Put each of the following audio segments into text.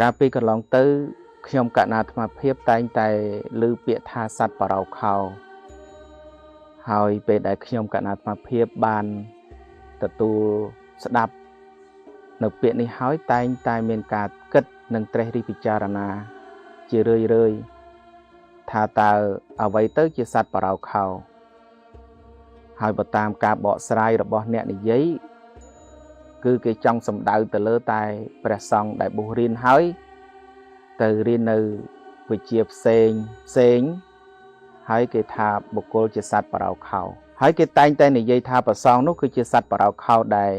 ការពីកន្លងទៅខ្ញុំកណាអាត្មាភាពតែងតែឮពាក្យថាសត្វបរោខោហើយពេលដែលខ្ញុំកណាអាត្មាភាពបានទទួលស្ដាប់នៅពាក្យនេះហើយតែងតែមានការគិតនិងត្រេះរិះពិចារណាជារឿយថាតើអ្វីទៅជាសត្វបរោខោហើយបើតាមការបកស្រាយរបស់អ្នកនិយាយគឺគេចង់សំដៅទៅលើតែព្រះសង្ឃដែលបួសរៀនហើយទៅរៀននៅវិជ្ជាផ្សេងហើយគេថាបុគ្គលជាសត្វបរោខោហើយគេតែងតែនិយាយថាព្រះសង្ឃនោះគឺជាសត្វបរោខោដែល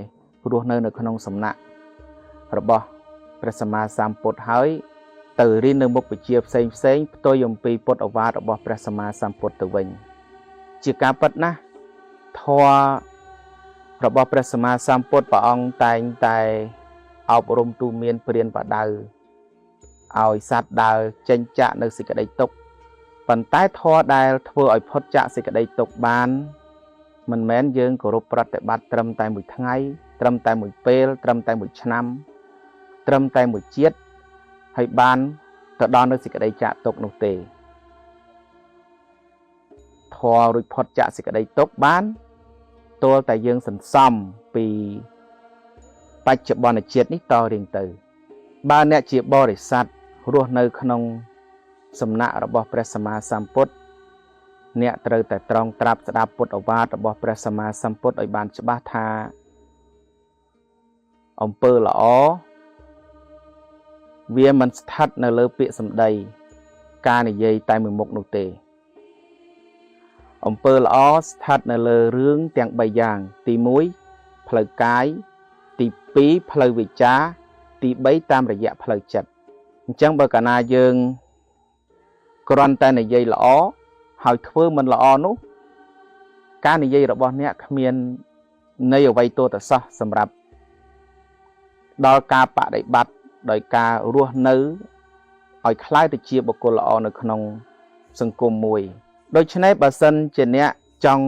រស់នៅក្នុងសំណាក់របស់ព្រះសម្មាសម្ពុទ្ធហើយទៅរៀននៅមុខវិជ្ជាផ្សេងផ្ទុយអំពីពុទ្ធឱវាទរបស់ព្រះសម្មាសម្ពុទ្ធទៅវិញជាការពិតណាស់ធម៌របស់ព្រះសម្មាសម្ពុទ្ធព្រះអង្គតែងតែអប់រំទូមានព្រានបដៅឲ្យសត្វដើរចេញចាកនៅសេចក្តីទុក្ខប៉ុន្តែធម៌ដែលធ្វើឲ្យផុតចាកសេចក្តីទុក្ខបានមិនមែនយើងគោរពប្រតិបត្តិត្រឹមតែមួយថ្ងៃត្រឹមតែមួយពេលត្រឹមតែមួយឆ្នាំត្រឹមតែមួយជាតិហើយបានទៅដល់នៅសេចក្តីចាកទុក្ខនោះទេធម៌រួចផុតចាកសេចក្តីទុក្ខបានទល់តែយើងសន្សំពីបច្ចុប្បន្នជាតិនេះតរៀងទៅបើអ្នកជាបរិស័ទរស់នៅក្នុងសំណាក់របស់ព្រះសម្មាសម្ពុទ្ធអ្នកត្រូវតែត្រង់ត្រាប់ស្ដាប់ពុទ្ធឱវាទរបស់ព្រះសម្មាសម្ពុទ្ធឲ្យបានច្បាស់ថាអំពើល្អវាមិនស្ថិតនៅលើពាក្យសម្ដីការនិយាយតែមួយមុខនោះទេអំពើល្អស្ថិតនៅលើរឿងទាំង3យ៉ាងទី1ផ្លូវកាយទី2ផ្លូវវិជ្ជាទី3តាមរយៈផ្លូវចិត្តអញ្ចឹងបើកាលណាយើងគ្រាន់តែនិយាយល្អហើយធ្វើមិនល្អនោះការនិយាយរបស់អ្នកគ្មាននៃអ្វីទោះតែសោះសម្រាប់ដល់ការបដិបត្តិដោយការរស់នៅឲ្យคล้ายទៅជាបុគ្គលល្អនៅក្នុងសង្គមមួយដូច្នេះបើសិនជាអ្នកចង់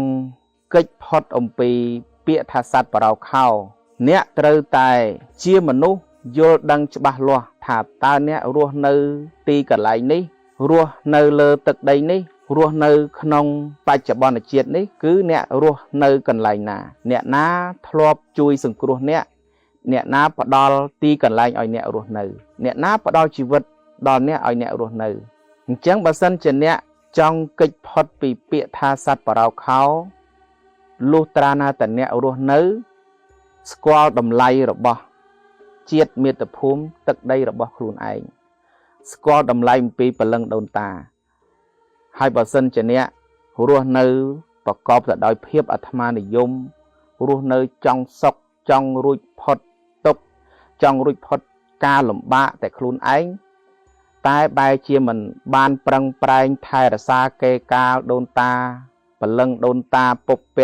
កិច្ចផុតអំពីពាក្យថាសត្វបរោខោអ្នកត្រូវតែជាមនុស្សយល់ដឹងច្បាស់លាស់ថាតើអ្នករស់នៅទីកន្លែងនេះរស់នៅលើទឹកដីនេះរស់នៅក្នុងបច្ចុប្បន្នជាតិនេះគឺអ្នករស់នៅកន្លែងណាអ្នកណាធ្លាប់ជួយសង្គ្រោះអ្នកណាផ្ដល់ទីកន្លែងឲ្យអ្នករស់នៅអ្នកណាផ្ដល់ជីវិតដល់អ្នកឲ្យអ្នករស់នៅអញ្ចឹងបើសិនជាអ្នកចង់កិច្ចផុតពីពាក្យថាសត្វបរោខោលុះត្រាណាតអ្នករស់នៅស្គាល់តម្លៃរបស់ជាតិមាតុភូមិទឹកដីរបស់ខ្លួនឯងស្គាល់តម្លៃអំពីព្រលឹងដូនតាហើយបើសិនជាអ្នករស់នៅប្រកបទៅដោយភាពអាត្មានិយមរស់នៅចង់សុខចង់រួចផុតទុក្ខចង់រួចផុតការលំបាកតែខ្លួនឯងតែបែរជាមិនបានប្រឹងប្រែងថែរក្សាកេរកាលដូនតាព្រលឹងដូនតាពុព្វ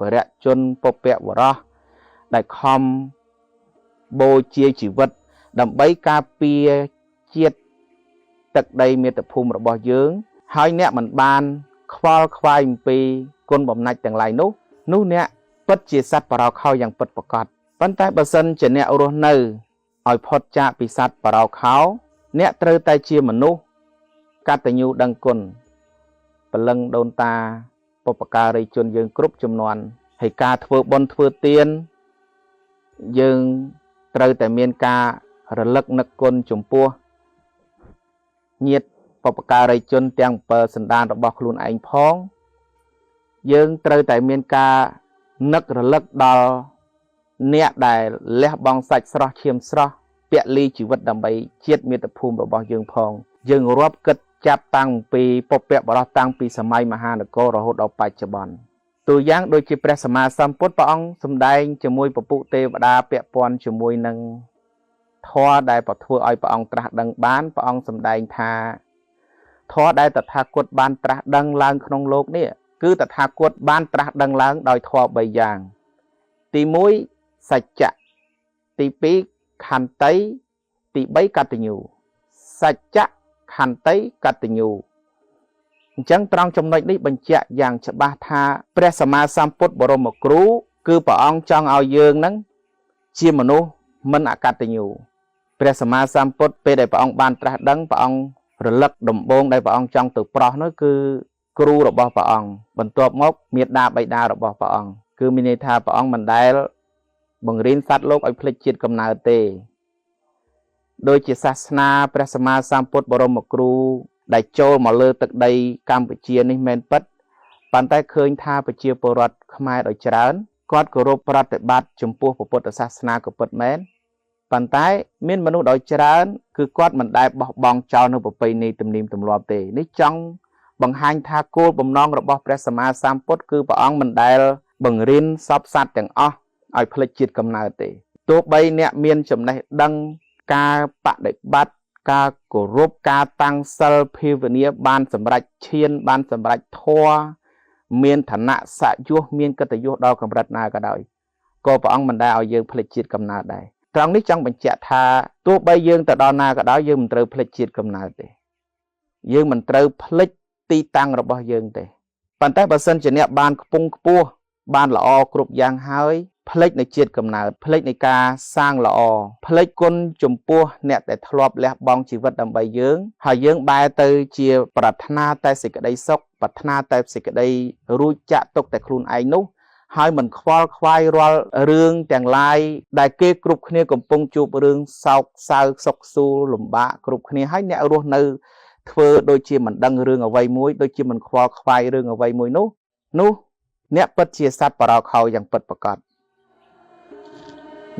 វរជនពុព្វវរោះដែលខំបូជាជីវិតដើម្បីការពារជាតិទឹកដីមាតុភូមិរបស់យើងហើយអ្នកមិនបានខ្វល់ខ្វាយអំពីគុណបំណាច់ទាំងឡាយនោះអ្នកពិតជាសត្វបរោខោយ៉ាងពិតប្រាកដប៉ុន្តែបើសិនជាអ្នករស់នៅឲ្យផុតចាកពីសត្វបរោខោអ្នកត្រូវតែជាមនុស្សកតញ្ញូដឹងគុណព្រលឹងដូនតាបុព្វការីជនយើងគ្រប់ជំនាន់ហើយការធ្វើបុណ្យធ្វើទានយើងត្រូវតែមានការរលឹកនឹកគុណចំពោះញាតិបុព្វការីជនទាំង7សន្តានរបស់ខ្លួនឯងផងយើងត្រូវតែមានការនឹករលឹកដល់អ្នកដែលលះបង់សាច់ស្រស់ឈាមស្រស់ពលីជីវិតដើម្បីជាតិមាតុភូមិរបស់យើងផងយើងរាប់គិតចាប់តាំងពីពុព្វបរោះតាំងពីសម័យមហានគររហូតដល់បច្ចុប្បន្នទូយ៉ាងដូចជាព្រះសម្មាសម្ពុទ្ធព្រះអង្គសម្ដែងជាមួយពពុទេវតាពាក់ព័ន្ធជាមួយនឹងធម៌ដែលប្រធ្វើឲ្យព្រះអង្គត្រាស់ដឹងបានព្រះអង្គសម្ដែងថាធម៌ដែលតថាគតបានត្រាស់ដឹងឡើងក្នុងโลกនេះគឺតថាគតបានត្រាស់ដឹងឡើងដោយធម៌3យ៉ាងទី1សច្ចៈទី2ខន្តីទី3កតញ្ញូសច្ចៈខន្តីកតញ្ញូអញ្ចឹងត្រង់ចំណុចនេះបញ្ជាក់យ៉ាងច្បាស់ថាព្រះសម្មាសម្ពុទ្ធបរមគ្រូគឺព្រះអង្គចង់ឲ្យយើងនឹងជាមនុស្សមិនអកតញ្ញូព ព្រះសម្មាសម្ពុទ្ធពេលដែលព្រះអង្គបានត្រាស់ដឹងព្រះអង្គរលឹកដំបូងដែលព្រះអង្គចង់ទៅប្រោះនោះគឺគ្រូរបស់ព្រះអង្គបន្ទាប់មកមេដាបិតារបស់ព្រះអង្គគឺមានន័យថាព្រះអង្គមិនដែលបង្រៀនសត្វលោកឲ្យភ្លេចជាតិកំណើតទេដោយជាសាសនាព្រះសម្មាសម្ពុទ្ធបរមគ្រូដែលចូលមកលើទឹកដីកម្ពុជានេះមែនពិតប៉ុន្តែឃើញថាប្រជាពលរដ្ឋខ្មែរដោយច្រើនគាត់គោរពប្រតិបត្តិចំពោះពុទ្ធសាសនាក៏ពិតមែនប៉ុន្តែមានមនុស្សដោយច្រើនគឺគាត់មិនដែលបោះបង់ចោលនៅប្រពៃណីទំនៀមទម្លាប់ទេនេះចង់បង្ហាញថាគោលបំណងរបស់ព្រះសម្មាសម្ពុទ្ធគឺព្រះអង្គមិនដែលបង្រៀនសពសត្វទាំងអស់ឲ្យភ្លេចជាតិកំណើតទេទោះបីអ្នកមានចំណេះដឹងការបដិបត្តិការគោរពការតាំងសិលភាវនាបានសម្រេចឈានបានសម្រេចធម៌មានឋានៈសយុះមានកិត្តិយសដល់កម្រិតណាក៏ដោយក៏ព្រះអង្គមិនដែលឲ្យយើងភ្លេចជាតិកំណើតដែរត្រង់នេះចង់បញ្ជាក់ថាទោះបីយើងទៅដល់ណាក៏ដោយយើងមិនត្រូវភ្លេចជាតិកំណើតទេយើងមិនត្រូវភ្លេចទីតាំងរបស់យើងទេប៉ុន្តែបើសិនជាអ្នកបានខ្ពង់ខ្ពស់បានល្អគ្រប់យ៉ាងហើយភ្លេចនៅជាតិកំណើតភ្លេចនៃការសាងល្អភ្លេចគុណចំពោះអ្នកដែលធ្លាប់លះបង់ជីវិតដើម្បីយើងហើយយើងបែរទៅជាប្រាថ្នាតែសេចក្តីសុខប្រាថ្នាតែសេចក្តីរួចចាក់ទុកតែខ្លួនឯងនោះហើយមិនខ្វល់ខ្វាយរាល់រឿងទាំងឡាយដែលគេគ្រប់គ្នាកំពុងជួបរឿងសោកសៅសុខសួរលំបាកគ្រប់គ្នាហើយអ្នករស់នៅធ្វើដូចជាមិនដឹងរឿងអ្វីមួយដូចជាមិនខ្វល់ខ្វាយរឿងអ្វីមួយនោះអ្នកពិតជាសត្វបរោខោយ៉ាងពិតប្រាកដ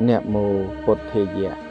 អ្នកមោពុទ្ធេយៈ